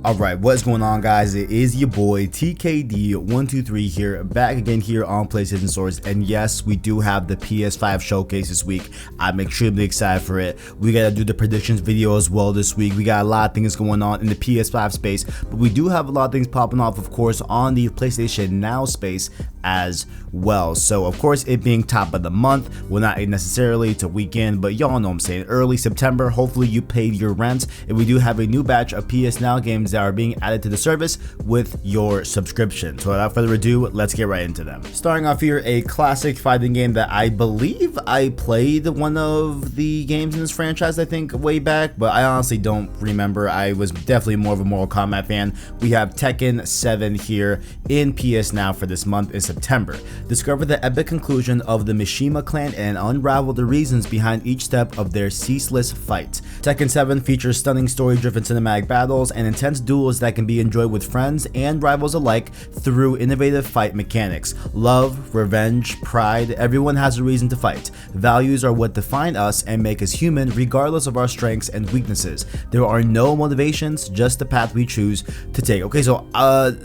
Alright, what's going on, guys? It is your boy TKD123 here, back again here on PlayStation Source. And yes, we do have the PS5 showcase this week. I'm extremely excited for it. We gotta do the predictions video as well this week. We got a lot of things going on in the PS5 space, but we do have a lot of things popping off, of course, on the PlayStation Now space as well. So of course, it being top of the month, well, not necessarily to weekend, but y'all know what I'm saying, early September. Hopefully you paid your rent, and we do have a new batch of PS Now games that are being added to the service with your subscription. So without further ado, let's get right into them. Starting off here, a classic fighting game that I believe I played one of the games in this franchise, I think way back, but I honestly don't remember. I was definitely more of a Mortal Kombat fan. We have Tekken VII here in PS Now for this month in September. Discover the epic conclusion of the Mishima clan and unravel the reasons behind each step of their ceaseless fight. Tekken VII features stunning story-driven cinematic battles and intense duels that can be enjoyed with friends and rivals alike through innovative fight mechanics. Love, revenge, pride, everyone has a reason to fight. Values are what define us and make us human regardless of our strengths and weaknesses. There are no motivations, just the path we choose to take. Okay, so I've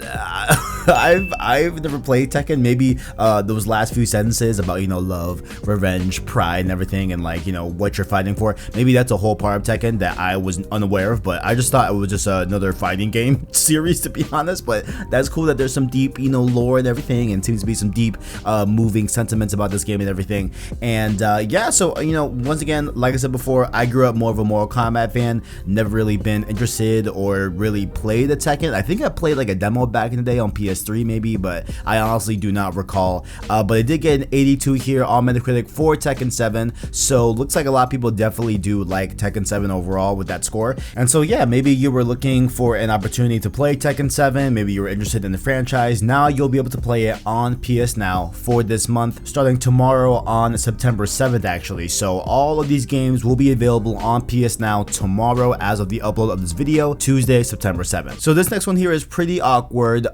never played Tekken. Maybe those last few sentences about, you know, love, revenge, pride and everything, and like, you know, what you're fighting for, maybe that's a whole part of Tekken that I was unaware of, but I just thought it was just another fighting game series, to be honest. But that's cool that there's some deep, you know, lore and everything, and seems to be some deep moving sentiments about this game and everything. And yeah, so, you know, once again, like I said before, I grew up more of a Mortal Kombat fan, never really been interested or really played a Tekken. I think I played like a demo back in the day on PS3 maybe, but I honestly do not recall. But it did get an 82 here on Metacritic for Tekken 7, so looks like a lot of people definitely do like Tekken 7 overall with that score. And so yeah, maybe you were looking for an opportunity to play Tekken 7, maybe you were interested in the franchise. Now you'll be able to play it on PS Now for this month, starting tomorrow on September 7th actually. So all of these games will be available on PS Now tomorrow as of the upload of this video, Tuesday, September 7th. So this next one here is pretty awkward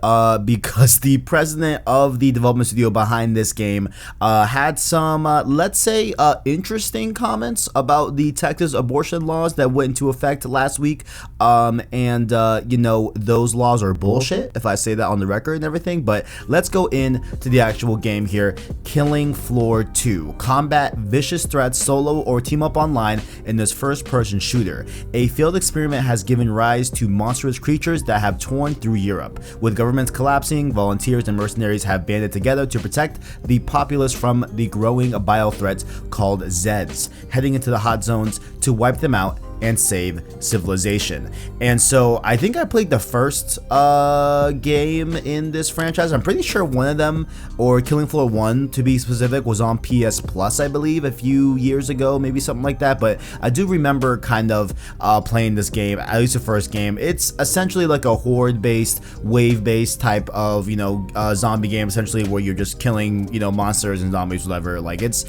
because the president of the development studio behind this game had some, let's say, interesting comments about the Texas abortion laws that went into effect last week. You know, those laws are bullshit, if I say that on the record and everything. But let's go into the actual game here. Killing Floor 2. Combat vicious threats solo or team up online in this first-person shooter. A failed experiment has given rise to monstrous creatures that have torn through Europe. With governments collapsing, volunteers and mercenaries have banded together to protect the populace from the growing bio threats called Zeds, heading into the hot zones to wipe them out and save civilization. And so I think I played the first game in this franchise. I'm pretty sure one of them, or Killing Floor 1 to be specific, was on PS Plus, I believe, a few years ago, maybe something like that. But I do remember kind of playing this game, at least the first game. It's essentially like a horde-based, wave-based type of, you know, zombie game, essentially, where you're just killing, you know, monsters and zombies, whatever. Like it's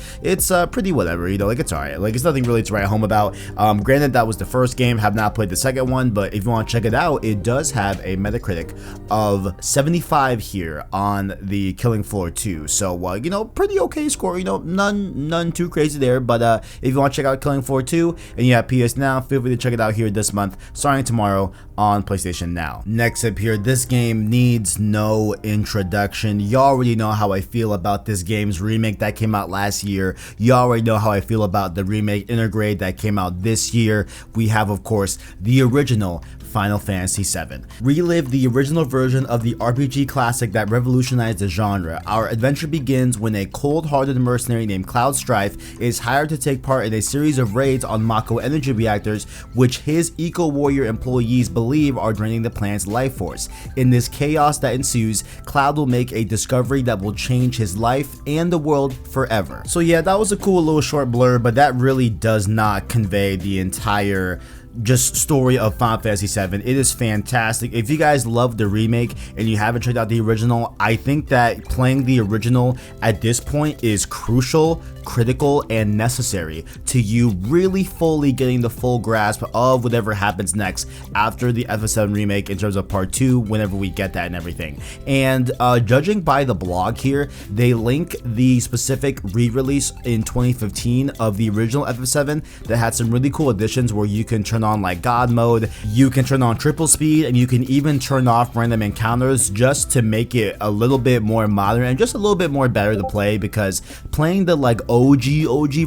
pretty whatever, you know, like it's alright. Like it's nothing really to write home about. Granted, that was the first game, have not played the second one, but if you want to check it out, it does have a Metacritic of 75 here on the Killing Floor 2. So you know, pretty okay score, you know, none too crazy there. But if you want to check out Killing Floor 2 and you have PS Now, feel free to check it out here this month, starting tomorrow on PlayStation Now. Next up here, this game needs no introduction. You already know how I feel about this game's remake that came out last year. You already know how I feel about the remake Intergrade that came out this year. We have, of course, the original Final Fantasy VII. Relive the original version of the RPG classic that revolutionized the genre. Our adventure begins when a cold-hearted mercenary named Cloud Strife is hired to take part in a series of raids on Mako energy reactors, which his eco-warrior employees believe are draining the planet's life force. In this chaos that ensues, Cloud will make a discovery that will change his life and the world forever. So yeah, that was a cool little short blurb, but that really does not convey the entire just story of Final Fantasy VII. It is fantastic. If you guys love the remake and you haven't checked out the original, I think that playing the original at this point is crucial, critical, and necessary to you really fully getting the full grasp of whatever happens next after the FF7 remake in terms of part 2, whenever we get that and everything. And judging by the blog here, they link the specific re-release in 2015 of the original FF7 that had some really cool additions where you can turn on like God mode, you can turn on triple speed, and you can even turn off random encounters just to make it a little bit more modern and just a little bit more better to play, because playing the like OG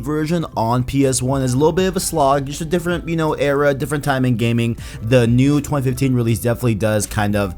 version on PS1 is a little bit of a slog, just a different, you know, era, different time in gaming. The new 2015 release definitely does kind of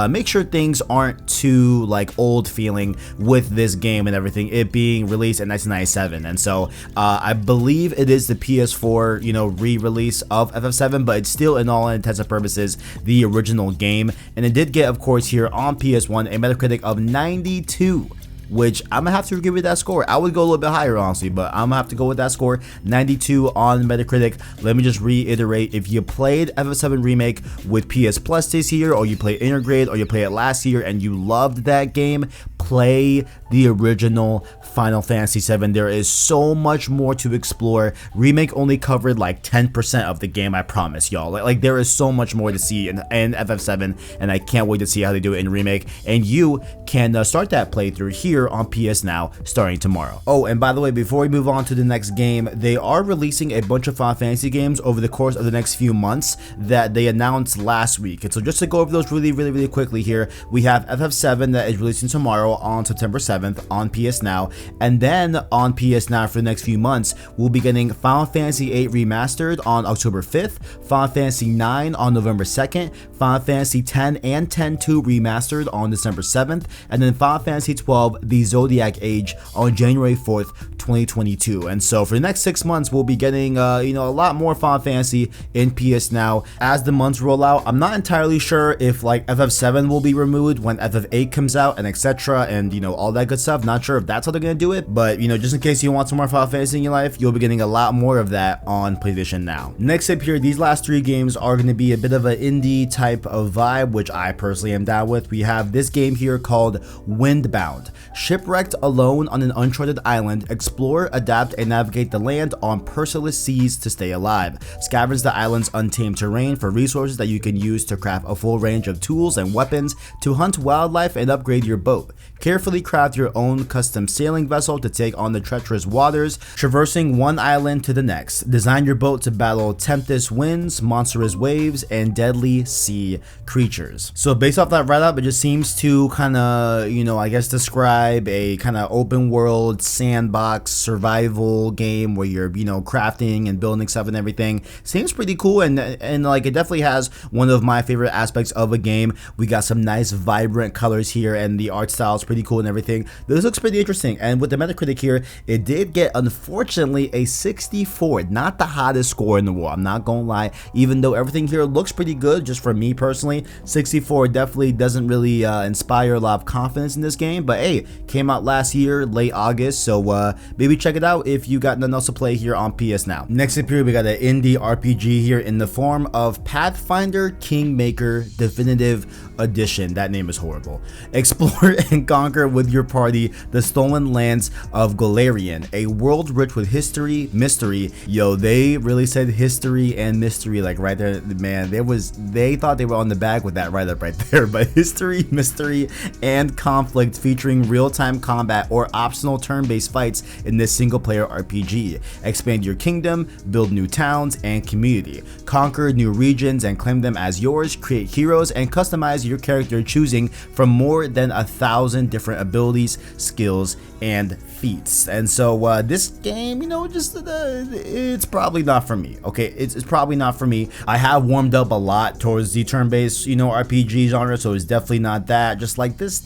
make sure things aren't too like old feeling with this game and everything, it being released in 1997. And so I believe it is the PS4, you know, re-release of FF7, but it's still in all intents and purposes the original game. And it did get, of course, here on PS1 a Metacritic of 92, which I'm gonna have to give it that score. I would go a little bit higher, honestly, but I'm gonna have to go with that score, 92 on Metacritic. Let me just reiterate, if you played FF7 Remake with PS Plus this year, or you played Intergrade, or you played it last year and you loved that game, play the original Final Fantasy VII. There is so much more to explore. Remake only covered like 10% of the game, I promise y'all. Like there is so much more to see in FF7, and I can't wait to see how they do it in Remake. And you can start that playthrough here on PS Now starting tomorrow. Oh, and by the way, before we move on to the next game, they are releasing a bunch of Final Fantasy games over the course of the next few months that they announced last week. And so just to go over those really quickly here, we have FF7 that is releasing tomorrow on September 7th on PS Now, and then on PS Now for the next few months we'll be getting Final Fantasy VIII Remastered on October 5th, Final Fantasy IX on November 2nd, Final Fantasy X and X-2 Remastered on December 7th, and then Final Fantasy XII The Zodiac Age on January 4th, 2022. And so for the next 6 months we'll be getting you know, a lot more Final Fantasy in PS Now as the months roll out. I'm not entirely sure if like FF7 will be removed when FF8 comes out and etc, and you know, all that good stuff. Not sure if that's how they're gonna do it, but you know, just in case you want some more Final Fantasy in your life, you'll be getting a lot more of that on PlayStation Now. Next up here, these last 3 games are going to be a bit of an indie type of vibe, which I personally am down with. We have this game here called Windbound. Shipwrecked alone on an uncharted island, explore, adapt, and navigate the land on merciless seas to stay alive. Scavenge the island's untamed terrain for resources that you can use to craft a full range of tools and weapons to hunt wildlife and upgrade your boat. Carefully craft your own custom sailing vessel to take on the treacherous waters, traversing one island to the next. Design your boat to battle tempest winds, monstrous waves, and deadly sea creatures. So based off that write-up, it just seems to kind of, you know, I guess describe a kind of open world sandbox survival game where you're, you know, crafting and building stuff and everything. Seems pretty cool, and like it definitely has one of my favorite aspects of a game. We got some nice vibrant colors here, and the art style is pretty cool and everything. This looks pretty interesting, and with the Metacritic here, it did get, unfortunately, a 64. Not the hottest score in the world, I'm not gonna lie, even though everything here looks pretty good. Just for me personally, 64 definitely doesn't really inspire a lot of confidence in this game, but hey, came out last year, late August, so maybe check it out if you got nothing else to play here on PS Now. Next up here, we got an indie RPG here in the form of Pathfinder Kingmaker Definitive Edition. That name is horrible. Explore and conquer with your party the stolen lands of Golarion, a world rich with history, mystery. Yo, they really said history and mystery like right there, man. They thought they were on the bag with that write-up right there. But history, mystery, and conflict, featuring real-time combat or optional turn-based fights in this single-player RPG. Expand your kingdom, build new towns and community, conquer new regions and claim them as yours, create heroes, and customize your character, choosing from more than 1,000 different abilities, skills, and feats. And so this game, you know, just it's probably not for me. Okay, it's probably not for me. I have warmed up a lot towards the turn-based, you know, RPG genre, so it's definitely not that. Just like this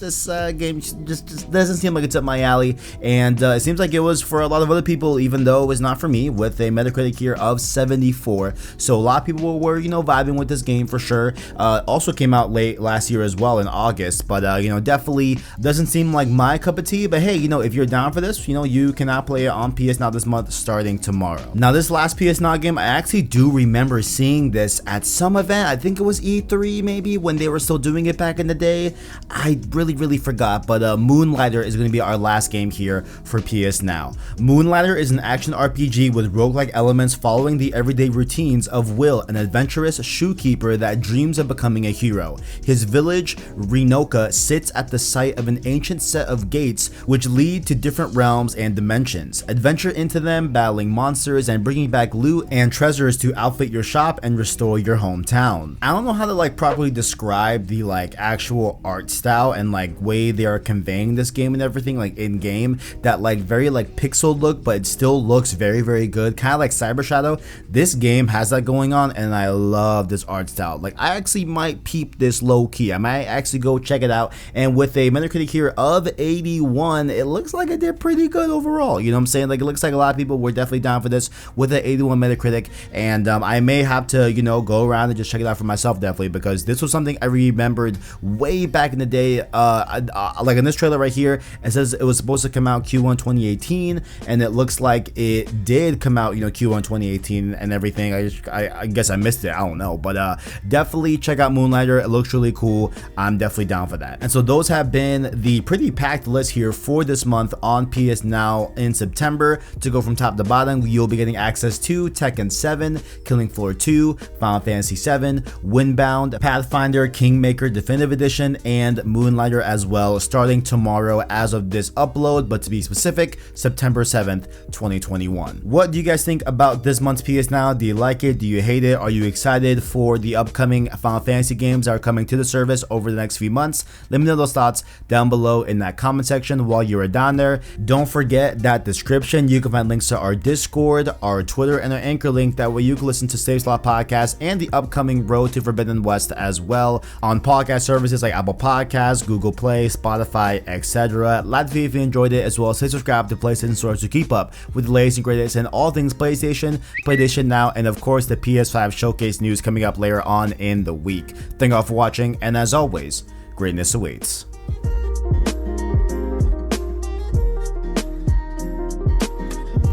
game just doesn't seem like it's up my alley, and it seems like it was for a lot of other people, even though it was not for me, with a Metacritic here of 74. So a lot of people were, you know, vibing with this game for sure. Also came out late last year as well in August, but you know, definitely doesn't seem like my cup of tea. But hey, you know, if you're down for for this, you know, you cannot play it on PS Now this month starting tomorrow. Now, this last PS Now game, I actually do remember seeing this at some event. I think it was E3 maybe, when they were still doing it back in the day. I really forgot, but Moonlighter is going to be our last game here for PS Now. Moonlighter is an action RPG with roguelike elements following the everyday routines of Will, an adventurous shoekeeper that dreams of becoming a hero. His village, Renoka, sits at the site of an ancient set of gates which lead to different realms and dimensions. Adventure into them, battling monsters and bringing back loot and treasures to outfit your shop and restore your hometown. I don't know how to like properly describe the like actual art style and like way they are conveying this game and everything, like in game, that like very like pixel look, but it still looks very good, kind of like Cyber Shadow. This game has that going on, and I love this art style. Like, I actually might peep this low key. I might actually go check it out, and with a Metacritic here of 81, it looks like it did pretty good overall. You know what I'm saying? Like, it looks like a lot of people were definitely down for this with an 81 Metacritic, and I may have to, you know, go around and just check it out for myself, definitely, because this was something I remembered way back in the day. Like in this trailer right here, it says it was supposed to come out Q1 2018, and it looks like it did come out, you know, Q1 2018 and everything. I guess I missed it, I don't know, but definitely check out Moonlighter. It looks really cool. I'm definitely down for that. And so those have been the pretty packed list here for this month on PS Now in September. To go from top to bottom, you'll be getting access to Tekken VII, Killing Floor 2, Final Fantasy VII, Windbound, Pathfinder Kingmaker Definitive Edition, and Moonlighter as well, starting tomorrow as of this upload, but to be specific, September 7th, 2021. What do you guys think about this month's PS Now? Do you like it? Do you hate it? Are you excited for the upcoming Final Fantasy games that are coming to the service over the next few months? Let me know those thoughts down below in that comment section while you are down there. Don't forget that description, you can find links to our Discord, our Twitter, and our Anchor link. That way you can listen to Save Slot Podcast and the upcoming Road to Forbidden West as well on podcast services like Apple Podcasts, Google Play, Spotify, etc. Like the video if you enjoyed it, as well as hit subscribe to PlayStation Source to keep up with the latest and greatest and all things PlayStation Now, and of course the PS5 showcase news coming up later on in the week. Thank you all for watching, and as always, greatness awaits.